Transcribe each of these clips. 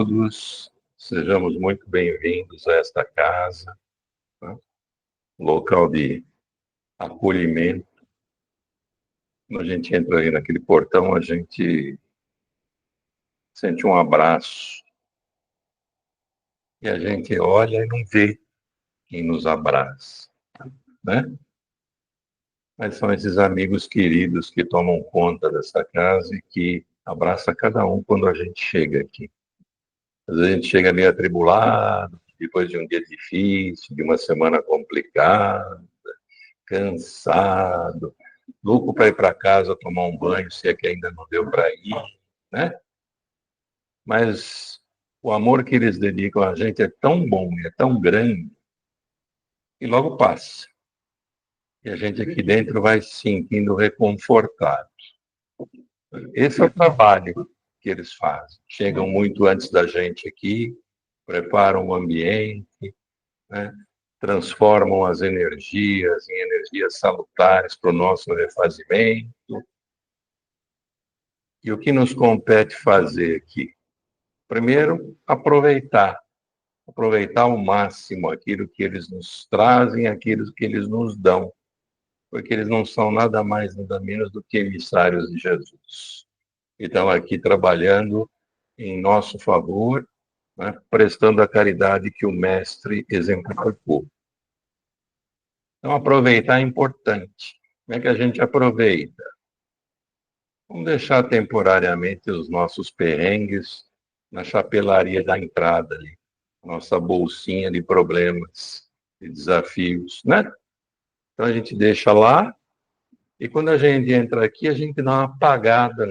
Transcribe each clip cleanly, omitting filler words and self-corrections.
todos, sejamos muito bem-vindos a esta casa, né? Local de acolhimento. Quando a gente entra aí naquele portão, a gente sente um abraço e a gente olha e não vê quem nos abraça, né? Mas são esses amigos queridos que tomam conta dessa casa e que abraçam cada um quando a gente chega aqui. Às vezes a gente chega meio atribulado, depois de um dia difícil, de uma semana complicada, cansado, louco para ir para casa tomar um banho, se é que ainda não deu para ir, né? Mas o amor que eles dedicam a gente é tão bom, é tão grande, e logo passa. E a gente aqui dentro vai se sentindo reconfortado. Esse é o trabalho que eles fazem. Chegam muito antes da gente aqui, preparam o ambiente, né? Transformam as energias em energias salutares para o nosso refazimento. E o que nos compete fazer aqui? Primeiro, aproveitar ao máximo aquilo que eles nos trazem, aquilo que eles nos dão, porque eles não são nada mais, nada menos do que emissários de Jesus. E estão aqui trabalhando em nosso favor, né, prestando a caridade que o Mestre exemplificou. Então, aproveitar é importante. Como é que a gente aproveita? Vamos deixar temporariamente os nossos perrengues na chapelaria da entrada ali, nossa bolsinha de problemas, de desafios, né? Então a gente deixa lá e quando a gente entra aqui, a gente dá uma apagada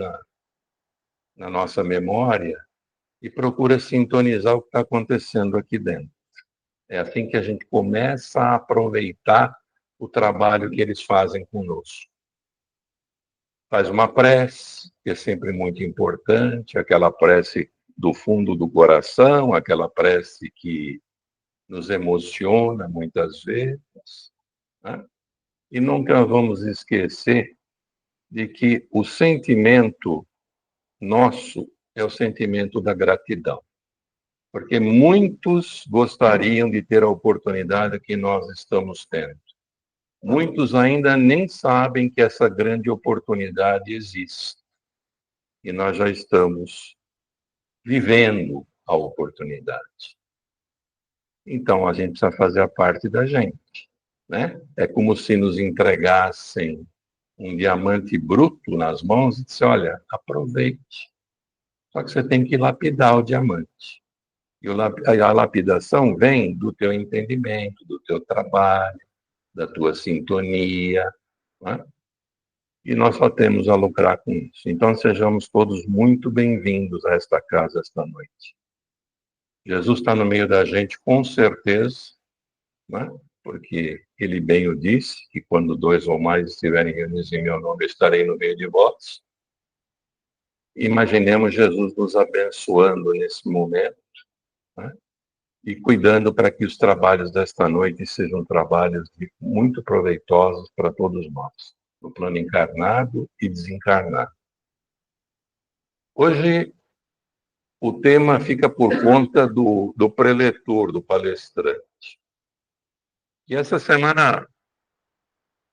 na nossa memória e procura sintonizar o que está acontecendo aqui dentro. É assim que a gente começa a aproveitar o trabalho que eles fazem conosco. Faz uma prece, que é sempre muito importante, aquela prece do fundo do coração, aquela prece que nos emociona muitas vezes, né? E nunca vamos esquecer de que o sentimento nosso é o sentimento da gratidão, porque muitos gostariam de ter a oportunidade que nós estamos tendo. Muitos ainda nem sabem que essa grande oportunidade existe. E nós já estamos vivendo a oportunidade. Então, a gente precisa fazer a parte da gente, né? É como se nos entregassem um diamante bruto nas mãos e disse, olha, aproveite. Só que você tem que lapidar o diamante. E a lapidação vem do teu entendimento, do teu trabalho, da tua sintonia, né? E nós só temos a lucrar com isso. Então, sejamos todos muito bem-vindos a esta casa esta noite. Jesus está no meio da gente, com certeza, né? Porque ele bem o disse, que quando 2 ou mais estiverem reunidos em meu nome, eu estarei no meio de vós. Imaginemos Jesus nos abençoando nesse momento, né? E cuidando para que os trabalhos desta noite sejam trabalhos muito proveitosos para todos nós, no plano encarnado e desencarnado. Hoje, o tema fica por conta do preletor, do palestrante. E essa semana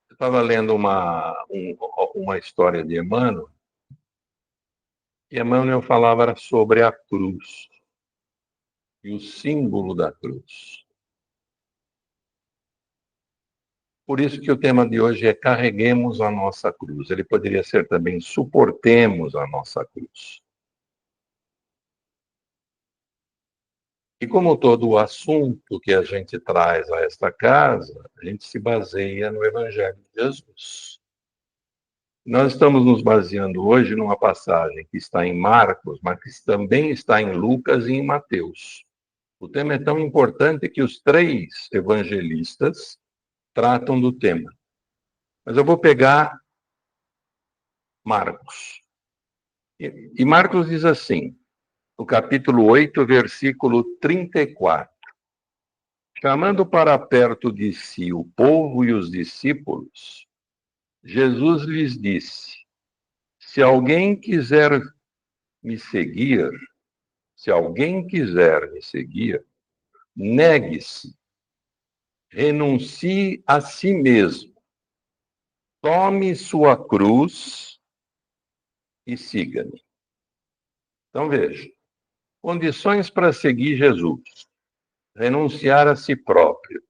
eu estava lendo uma história de Emmanuel, e Emmanuel falava sobre a cruz e o símbolo da cruz. Por isso que o tema de hoje é carreguemos a nossa cruz. Ele poderia ser também suportemos a nossa cruz. E como todo o assunto que a gente traz a esta casa, a gente se baseia no Evangelho de Jesus. Nós estamos nos baseando hoje numa passagem que está em Marcos, mas que também está em Lucas e em Mateus. O tema é tão importante que os 3 evangelistas tratam do tema. Mas eu vou pegar Marcos. E Marcos diz assim, no capítulo 8, versículo 34. Chamando para perto de si o povo e os discípulos, Jesus lhes disse, se alguém quiser me seguir, se alguém quiser me seguir, negue-se, renuncie a si mesmo, tome sua cruz e siga-me. Então, veja, condições para seguir Jesus: renunciar a si próprio.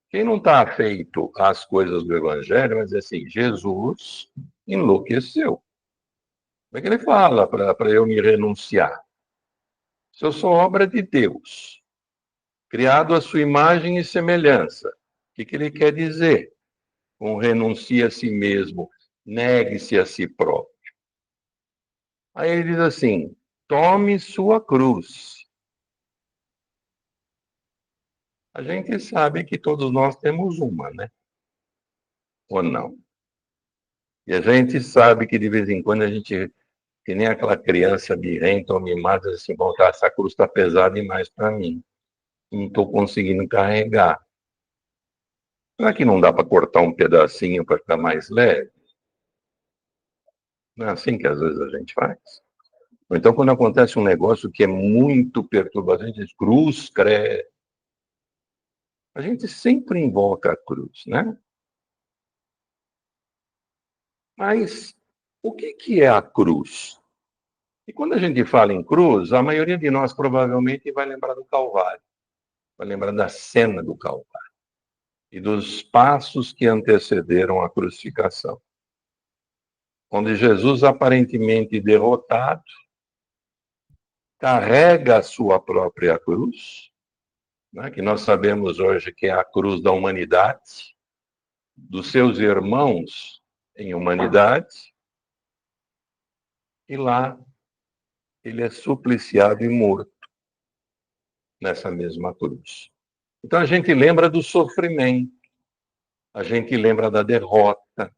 Quem não está afeito às coisas do Evangelho, mas assim, Jesus enlouqueceu. Como é que ele fala para eu me renunciar? Se eu sou obra de Deus, criado à sua imagem e semelhança, o que ele quer dizer? Com renuncie a si mesmo, negue-se a si próprio. Aí ele diz assim: tome sua cruz. A gente sabe que todos nós temos uma, né? Ou não? E a gente sabe que de vez em quando a gente, que nem aquela criança birrenta ou mimada, assim, bom, tá, essa cruz está pesada demais para mim. Não estou conseguindo carregar. Será que não dá para cortar um pedacinho para ficar mais leve? Não é assim que às vezes a gente faz? Ou então, quando acontece um negócio que é muito perturbador, a gente diz, cruz, credo. A gente sempre invoca a cruz, né? Mas o que é a cruz? E quando a gente fala em cruz, a maioria de nós provavelmente vai lembrar do Calvário, vai lembrar da cena do Calvário e dos passos que antecederam a crucificação, onde Jesus, aparentemente derrotado, carrega a sua própria cruz, né, que nós sabemos hoje que é a cruz da humanidade, dos seus irmãos em humanidade, e lá ele é supliciado e morto nessa mesma cruz. Então a gente lembra do sofrimento, a gente lembra da derrota,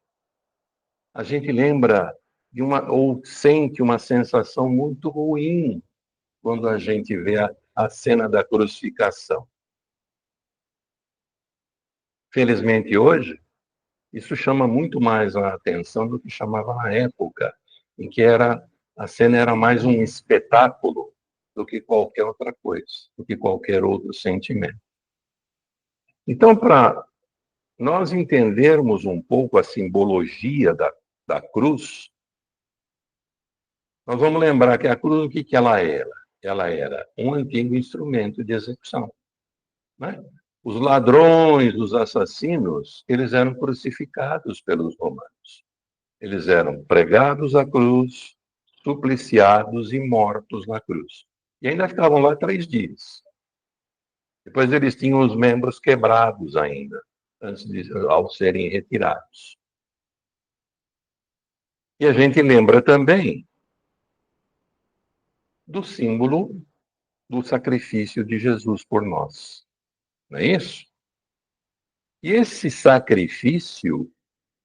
a gente lembra de ou sente uma sensação muito ruim quando a gente vê a cena da crucificação. Felizmente hoje, isso chama muito mais a atenção do que chamava na época, em que a cena era mais um espetáculo do que qualquer outra coisa, do que qualquer outro sentimento. Então, para nós entendermos um pouco a simbologia da cruz, nós vamos lembrar que a cruz, o que ela era? Ela era um antigo instrumento de execução, né? Os ladrões, os assassinos, eles eram crucificados pelos romanos. Eles eram pregados à cruz, supliciados e mortos na cruz. E ainda ficavam lá 3 dias. Depois eles tinham os membros quebrados ainda, ao serem retirados. E a gente lembra também do símbolo do sacrifício de Jesus por nós. Não é isso? E esse sacrifício,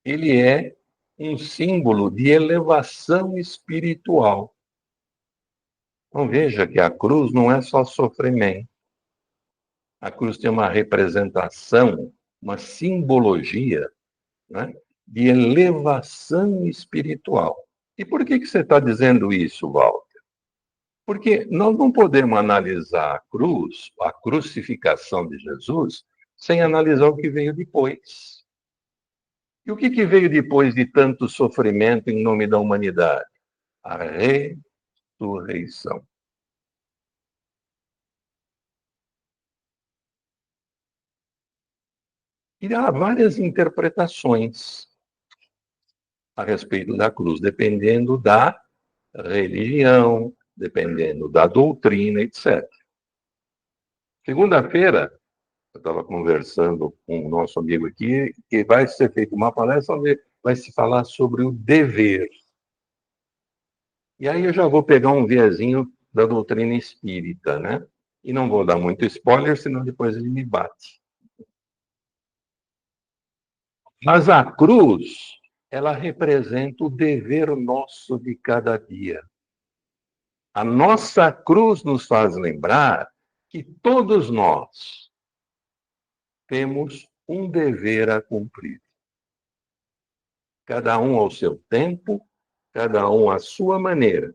ele é um símbolo de elevação espiritual. Então veja que a cruz não é só sofrimento. A cruz tem uma representação, uma simbologia, né, de elevação espiritual. E por que você está dizendo isso, Walter? Porque nós não podemos analisar a cruz, a crucificação de Jesus, sem analisar o que veio depois. E o que veio depois de tanto sofrimento em nome da humanidade? A ressurreição. E há várias interpretações a respeito da cruz, dependendo da religião, dependendo da doutrina, etc. Segunda-feira, eu estava conversando com o nosso amigo aqui, que vai ser feita uma palestra onde vai se falar sobre o dever. E aí eu já vou pegar um viezinho da doutrina espírita, né? E não vou dar muito spoiler, senão depois ele me bate. Mas a cruz, ela representa o dever nosso de cada dia. A nossa cruz nos faz lembrar que todos nós temos um dever a cumprir. Cada um ao seu tempo, cada um à sua maneira.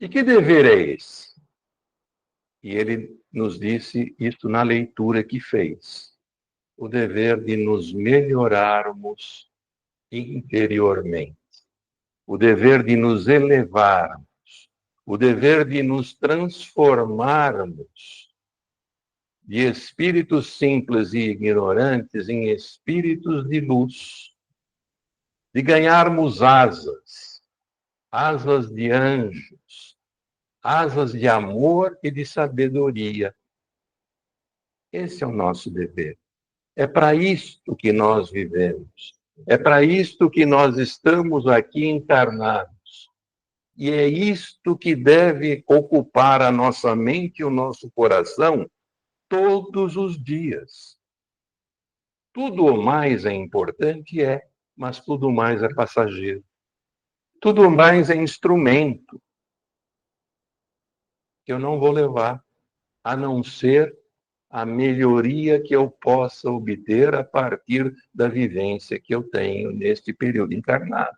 E que dever é esse? E ele nos disse isto na leitura que fez. O dever de nos melhorarmos interiormente. O dever de nos elevarmos. O dever de nos transformarmos de espíritos simples e ignorantes em espíritos de luz. De ganharmos asas, asas de anjos, asas de amor e de sabedoria. Esse é o nosso dever. É para isto que nós vivemos. É para isto que nós estamos aqui encarnados. E é isto que deve ocupar a nossa mente e o nosso coração todos os dias. Tudo o mais é importante, mas tudo mais é passageiro. Tudo mais é instrumento que eu não vou levar, a não ser a melhoria que eu possa obter a partir da vivência que eu tenho neste período encarnado.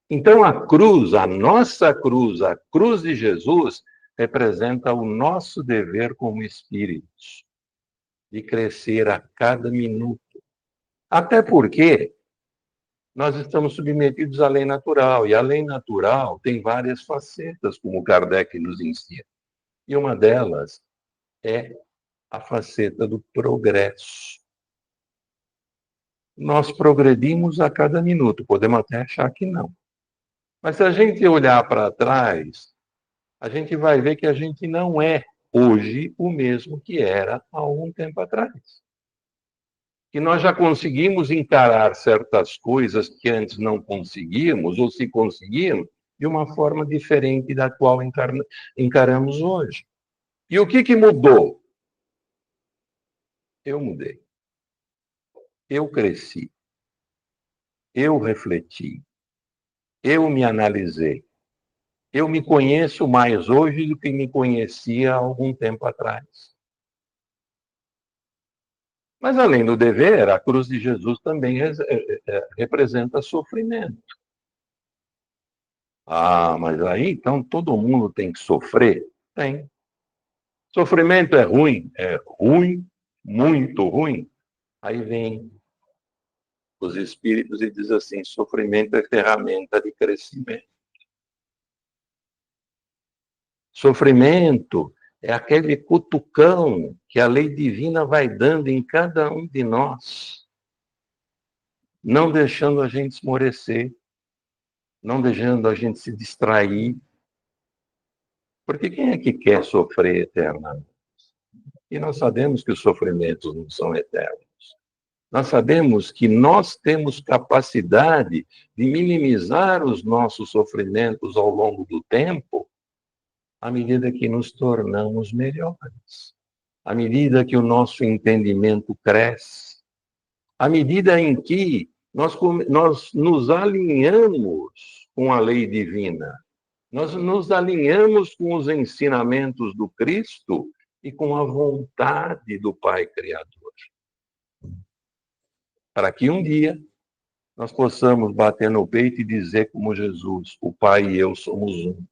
Então, a cruz, a nossa cruz, a cruz de Jesus, representa o nosso dever como espíritos, de crescer a cada minuto. Até porque nós estamos submetidos à lei natural, e a lei natural tem várias facetas, como Kardec nos ensina. E uma delas é a faceta do progresso. Nós progredimos a cada minuto, podemos até achar que não. Mas se a gente olhar para trás, a gente vai ver que a gente não é hoje o mesmo que era há algum tempo atrás. Que nós já conseguimos encarar certas coisas que antes não conseguíamos, ou se conseguíamos, de uma forma diferente da qual encaramos hoje. E o que mudou? Eu mudei. Eu cresci. Eu refleti. Eu me analisei. Eu me conheço mais hoje do que me conhecia há algum tempo atrás. Mas, além do dever, a cruz de Jesus também representa sofrimento. Ah, mas aí, então, todo mundo tem que sofrer? Tem. Sofrimento é ruim? É ruim, muito ruim. Aí vem os espíritos e diz assim, sofrimento é ferramenta de crescimento. Sofrimento é aquele cutucão que a lei divina vai dando em cada um de nós, não deixando a gente esmorecer, não deixando a gente se distrair. Porque quem é que quer sofrer eternamente? E nós sabemos que os sofrimentos não são eternos. Nós sabemos que nós temos capacidade de minimizar os nossos sofrimentos ao longo do tempo, à medida que nos tornamos melhores, à medida que o nosso entendimento cresce, à medida em que nós nos alinhamos com a lei divina, nós nos alinhamos com os ensinamentos do Cristo e com a vontade do Pai Criador. Para que um dia nós possamos bater no peito e dizer como Jesus, o Pai e eu somos um.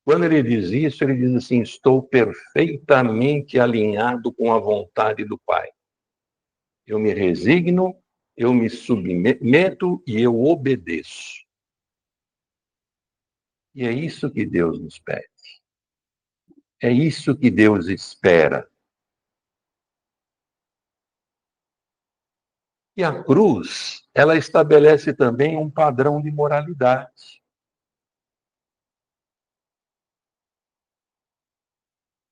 Quando ele diz isso, ele diz assim, estou perfeitamente alinhado com a vontade do Pai. Eu me resigno, eu me submeto e eu obedeço. E é isso que Deus nos pede. É isso que Deus espera. E a cruz, ela estabelece também um padrão de moralidade.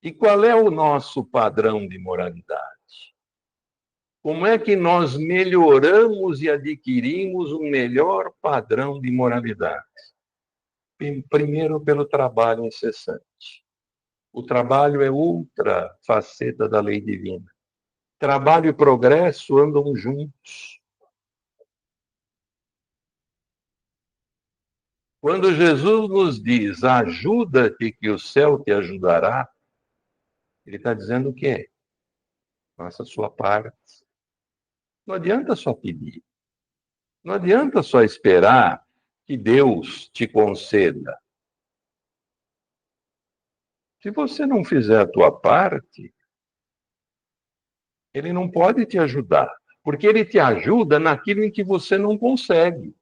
E qual é o nosso padrão de moralidade? Como é que nós melhoramos e adquirimos um melhor padrão de moralidade? Primeiro, pelo trabalho incessante. O trabalho é outra faceta da lei divina. Trabalho e progresso andam juntos. Quando Jesus nos diz, ajuda-te que o céu te ajudará, ele está dizendo o quê? Faça a sua parte. Não adianta só pedir. Não adianta só esperar que Deus te conceda. Se você não fizer a tua parte, ele não pode te ajudar, porque ele te ajuda naquilo em que você não consegue.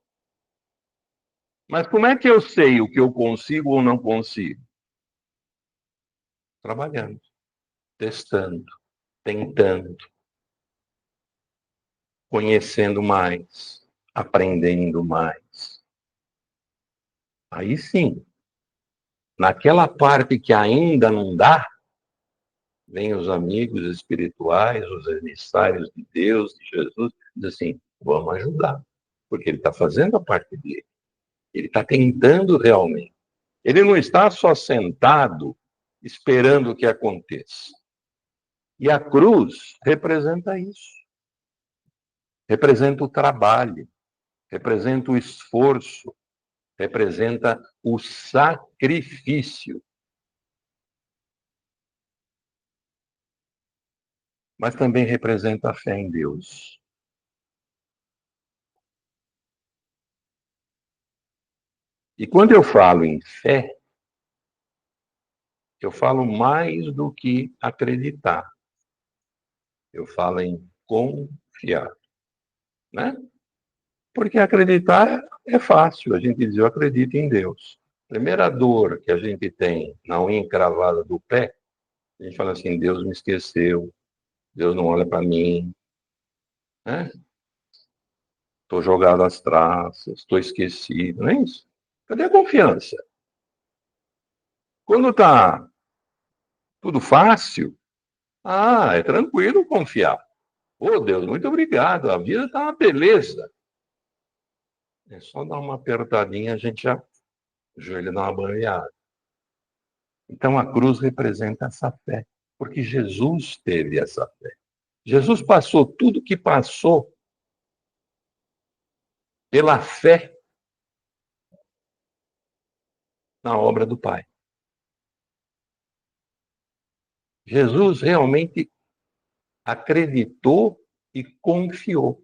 Mas como é que eu sei o que eu consigo ou não consigo? Trabalhando, testando, tentando, conhecendo mais, aprendendo mais. Aí sim, naquela parte que ainda não dá, vêm os amigos espirituais, os emissários de Deus, de Jesus, dizem assim, vamos ajudar, porque ele está fazendo a parte dele. Ele está tentando realmente. Ele não está só sentado esperando que aconteça. E a cruz representa isso. Representa o trabalho, representa o esforço, representa o sacrifício. Mas também representa a fé em Deus. E quando eu falo em fé, eu falo mais do que acreditar. Eu falo em confiar, né? Porque acreditar é fácil, a gente diz, eu acredito em Deus. Primeira dor que a gente tem na unha encravada do pé, a gente fala assim, Deus me esqueceu, Deus não olha para mim, né? Estou jogado às traças, estou esquecido, não é isso? Cadê a confiança? Quando está tudo fácil, é tranquilo confiar. Oh, Deus, muito obrigado, a vida está uma beleza. É só dar uma apertadinha, a gente já, o joelho dá uma banheada. Então a cruz representa essa fé, porque Jesus teve essa fé. Jesus passou tudo o que passou pela fé na obra do Pai. Jesus realmente acreditou e confiou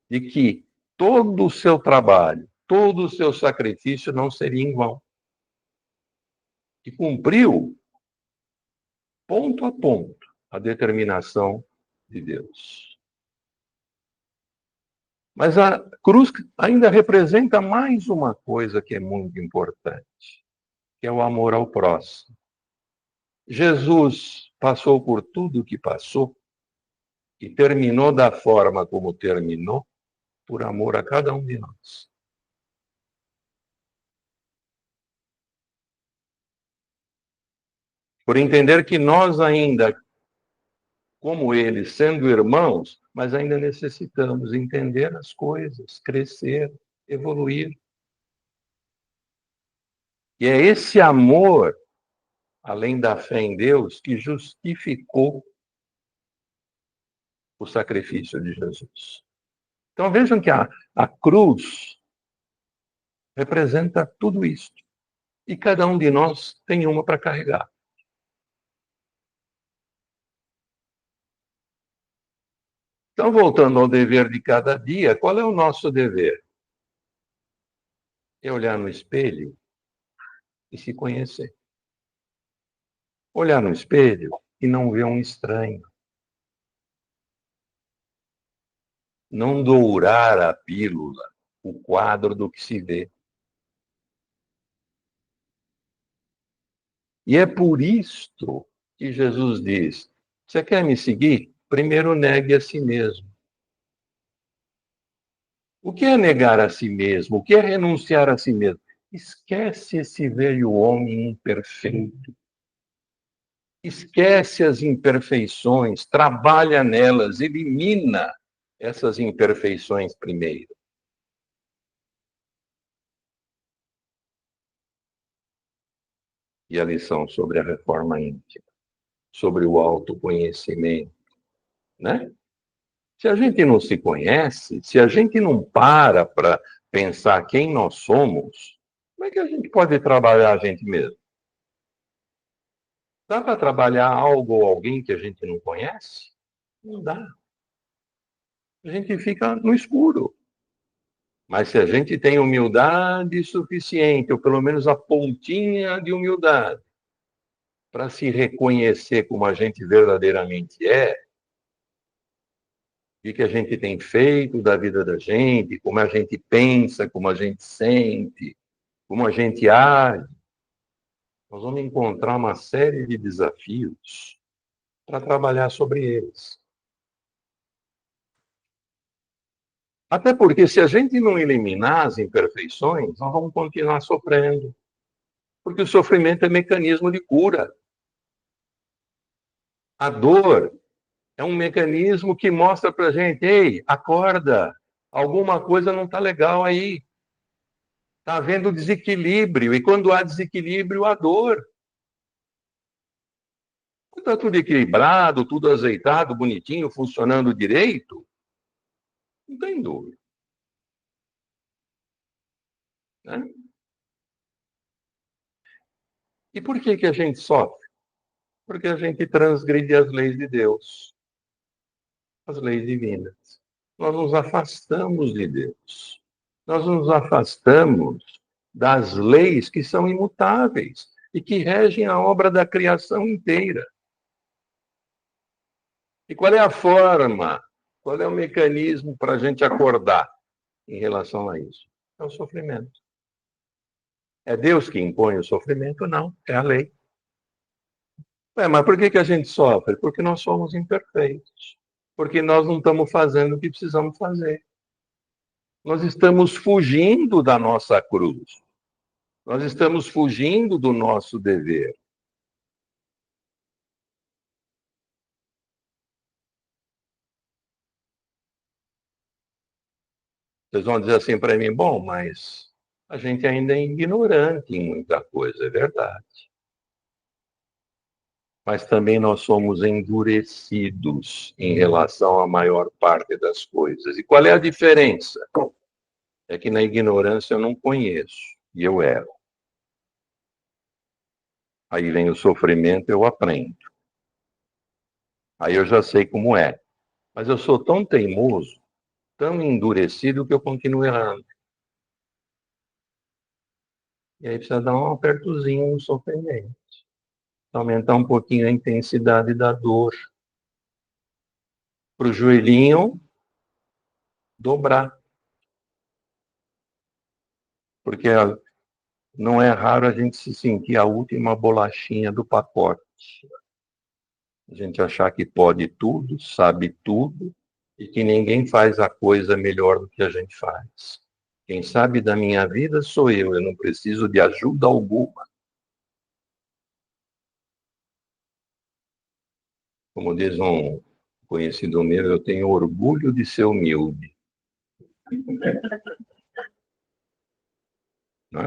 de que todo o seu trabalho, todo o seu sacrifício não seria em vão. E cumpriu, ponto a ponto, a determinação de Deus. Mas a cruz ainda representa mais uma coisa que é muito importante, que é o amor ao próximo. Jesus passou por tudo o que passou e terminou da forma como terminou, por amor a cada um de nós. Por entender que nós ainda, como ele, sendo irmãos, mas ainda necessitamos entender as coisas, crescer, evoluir. E é esse amor, além da fé em Deus, que justificou o sacrifício de Jesus. Então vejam que a cruz representa tudo isso. E cada um de nós tem uma para carregar. Então, voltando ao dever de cada dia, qual é o nosso dever? É olhar no espelho e se conhecer. Olhar no espelho e não ver um estranho. Não dourar a pílula, o quadro do que se vê. E é por isto que Jesus diz: você quer me seguir? Primeiro negue a si mesmo. O que é negar a si mesmo? O que é renunciar a si mesmo? Esquece esse velho homem imperfeito. Esquece as imperfeições, trabalha nelas, elimina essas imperfeições primeiro. E a lição sobre a reforma íntima, sobre o autoconhecimento, né? Se a gente não se conhece, se a gente não para pensar quem nós somos, como é que a gente pode trabalhar a gente mesmo? Dá para trabalhar algo ou alguém que a gente não conhece? Não dá. A gente fica no escuro. Mas se a gente tem humildade suficiente, ou pelo menos a pontinha de humildade, para se reconhecer como a gente verdadeiramente é, o que a gente tem feito da vida da gente, como a gente pensa, como a gente sente, como a gente age, nós vamos encontrar uma série de desafios para trabalhar sobre eles. Até porque, se a gente não eliminar as imperfeições, nós vamos continuar sofrendo. Porque o sofrimento é mecanismo de cura. A dor é um mecanismo que mostra para a gente: ei, acorda, alguma coisa não está legal aí. Está havendo desequilíbrio. E quando há desequilíbrio, há dor. Quando está tudo equilibrado, tudo azeitado, bonitinho, funcionando direito, não tem dor. Né? E por que a gente sofre? Porque a gente transgride as leis de Deus, as leis divinas. Nós nos afastamos de Deus. Nós nos afastamos das leis que são imutáveis e que regem a obra da criação inteira. E qual é a forma, qual é o mecanismo para a gente acordar em relação a isso? É o sofrimento. É Deus que impõe o sofrimento? Não, é a lei. Mas por que a gente sofre? Porque nós somos imperfeitos. Porque nós não estamos fazendo o que precisamos fazer. Nós estamos fugindo da nossa cruz. Nós estamos fugindo do nosso dever. Vocês vão dizer assim para mim: bom, mas a gente ainda é ignorante em muita coisa, é verdade. Mas também nós somos endurecidos em relação à maior parte das coisas. E qual é a diferença? É que na ignorância eu não conheço, e eu erro. Aí vem o sofrimento, eu aprendo. Aí eu já sei como é. Mas eu sou tão teimoso, tão endurecido, que eu continuo errando. E aí precisa dar um apertozinho no sofrimento. Aumentar um pouquinho a intensidade da dor. Para o joelhinho dobrar. Porque não é raro a gente se sentir a última bolachinha do pacote. A gente achar que pode tudo, sabe tudo, e que ninguém faz a coisa melhor do que a gente faz. Quem sabe da minha vida sou eu não preciso de ajuda alguma. Como diz um conhecido meu, eu tenho orgulho de ser humilde. Né?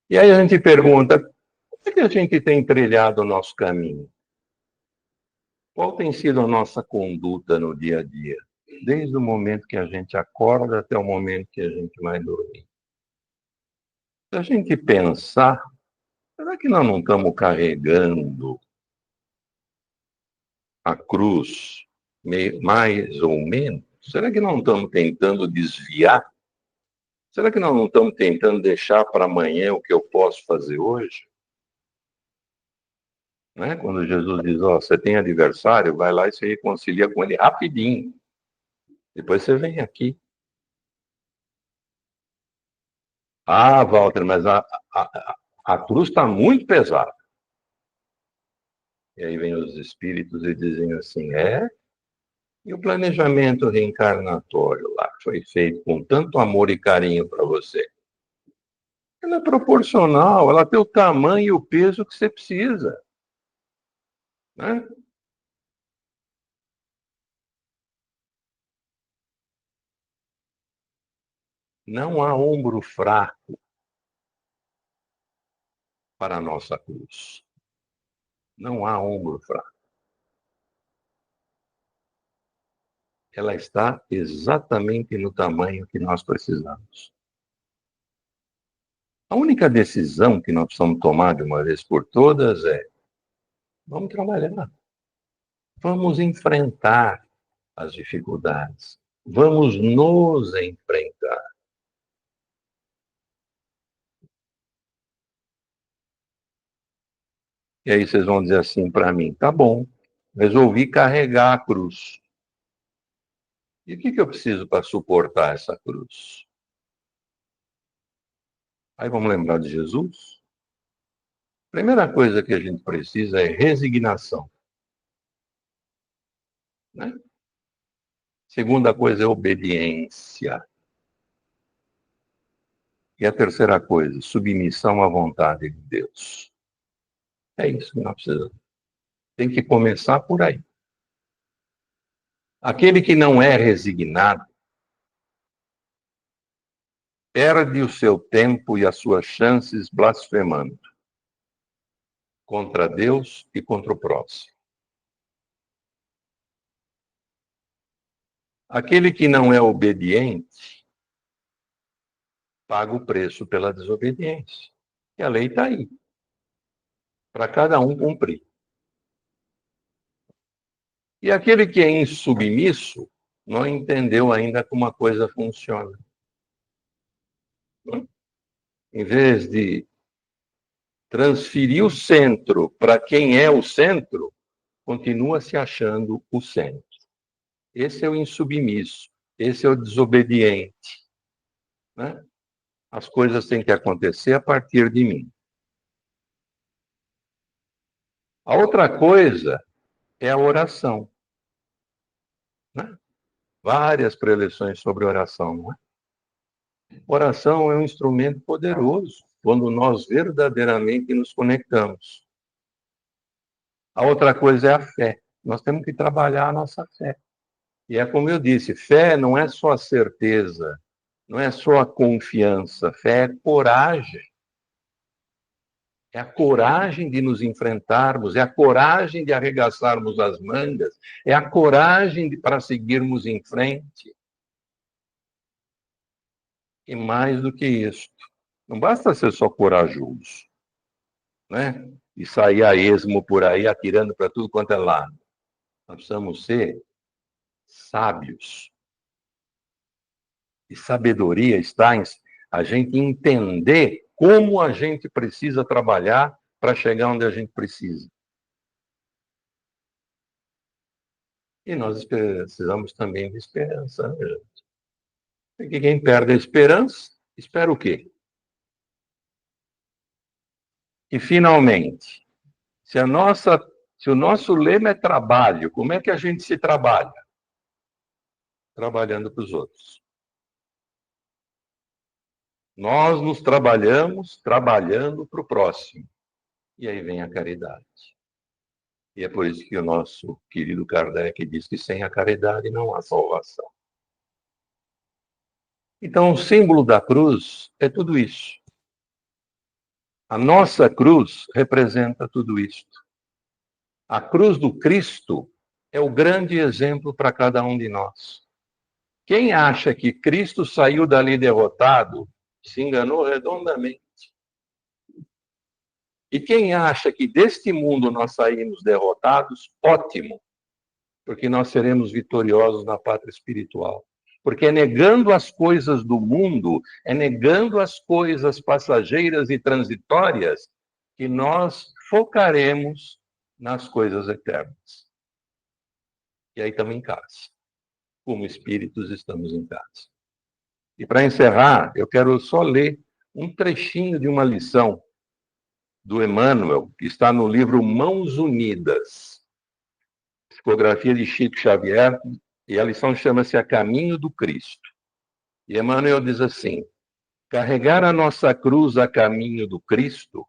E aí a gente pergunta: como é que a gente tem trilhado o nosso caminho? Qual tem sido a nossa conduta no dia a dia? Desde o momento que a gente acorda até o momento que a gente vai dormir. Se a gente pensar, será que nós não estamos carregando a cruz mais ou menos? Será que não estamos tentando desviar? Será que nós não estamos tentando deixar para amanhã o que eu posso fazer hoje? Né? Quando Jesus diz: ó, você tem adversário, vai lá e se reconcilia com ele rapidinho. Depois você vem aqui. Ah, Walter, mas a cruz está muito pesada. E aí vem os espíritos e dizem assim: e o planejamento reencarnatório lá, que foi feito com tanto amor e carinho para você? Ela é proporcional, ela tem o tamanho e o peso que você precisa. Né? Não há ombro fraco para a nossa cruz. Não há ombro fraco. Ela está exatamente no tamanho que nós precisamos. A única decisão que nós precisamos tomar de uma vez por todas é: vamos trabalhar, vamos enfrentar as dificuldades, vamos nos enfrentar. E aí vocês vão dizer assim para mim, tá bom, resolvi carregar a cruz. E o que eu preciso para suportar essa cruz? Aí vamos lembrar de Jesus? Primeira coisa que a gente precisa é resignação, né? Segunda coisa é obediência. E a terceira coisa, submissão à vontade de Deus. É isso que nós precisamos. Tem que começar por aí. Aquele que não é resignado perde o seu tempo e as suas chances blasfemando contra Deus e contra o próximo. Aquele que não é obediente paga o preço pela desobediência. E a lei está aí, para cada um cumprir. E aquele que é insubmisso não entendeu ainda como a coisa funciona. Em vez de transferir o centro para quem é o centro, continua se achando o centro. Esse é o insubmisso, esse é o desobediente, né? As coisas têm que acontecer a partir de mim. A outra coisa é a oração, né? Várias preleções sobre oração, não é? Oração é um instrumento poderoso quando nós verdadeiramente nos conectamos. A outra coisa é a fé. Nós temos que trabalhar a nossa fé. E é como eu disse, fé não é só a certeza, não é só a confiança, fé é coragem. É a coragem de nos enfrentarmos, é a coragem de arregaçarmos as mangas, é a coragem para seguirmos em frente. E mais do que isso, não basta ser só corajoso, né? E sair a esmo por aí atirando para tudo quanto é lado. Nós precisamos ser sábios. E sabedoria está em a gente entender como a gente precisa trabalhar para chegar onde a gente precisa. E nós precisamos também de esperança, né, gente? Porque quem perde a esperança, espera o quê? E, finalmente, se o nosso lema é trabalho, como é que a gente se trabalha? Trabalhando para os outros. Nós nos trabalhamos trabalhando para o próximo. E aí vem a caridade. E é por isso que o nosso querido Kardec diz que sem a caridade não há salvação. Então, o símbolo da cruz é tudo isso. A nossa cruz representa tudo isto. A cruz do Cristo é o grande exemplo para cada um de nós. Quem acha que Cristo saiu dali derrotado, se enganou redondamente. E quem acha que deste mundo nós saímos derrotados, ótimo, porque nós seremos vitoriosos na pátria espiritual. Porque é negando as coisas do mundo, é negando as coisas passageiras e transitórias, que nós focaremos nas coisas eternas. E aí estamos em casa. Como espíritos, estamos em casa. E para encerrar, eu quero só ler um trechinho de uma lição do Emmanuel, que está no livro Mãos Unidas, psicografia de Chico Xavier, e a lição chama-se A Caminho do Cristo. E Emmanuel diz assim: carregar a nossa cruz a caminho do Cristo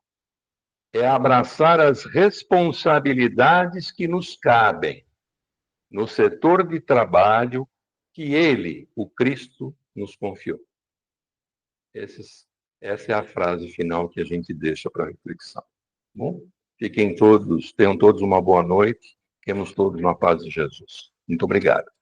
é abraçar as responsabilidades que nos cabem no setor de trabalho que ele, o Cristo, nos confiou. Essa é a frase final que a gente deixa para reflexão. Bom, tenham todos uma boa noite, fiquemos todos na paz de Jesus. Muito obrigado.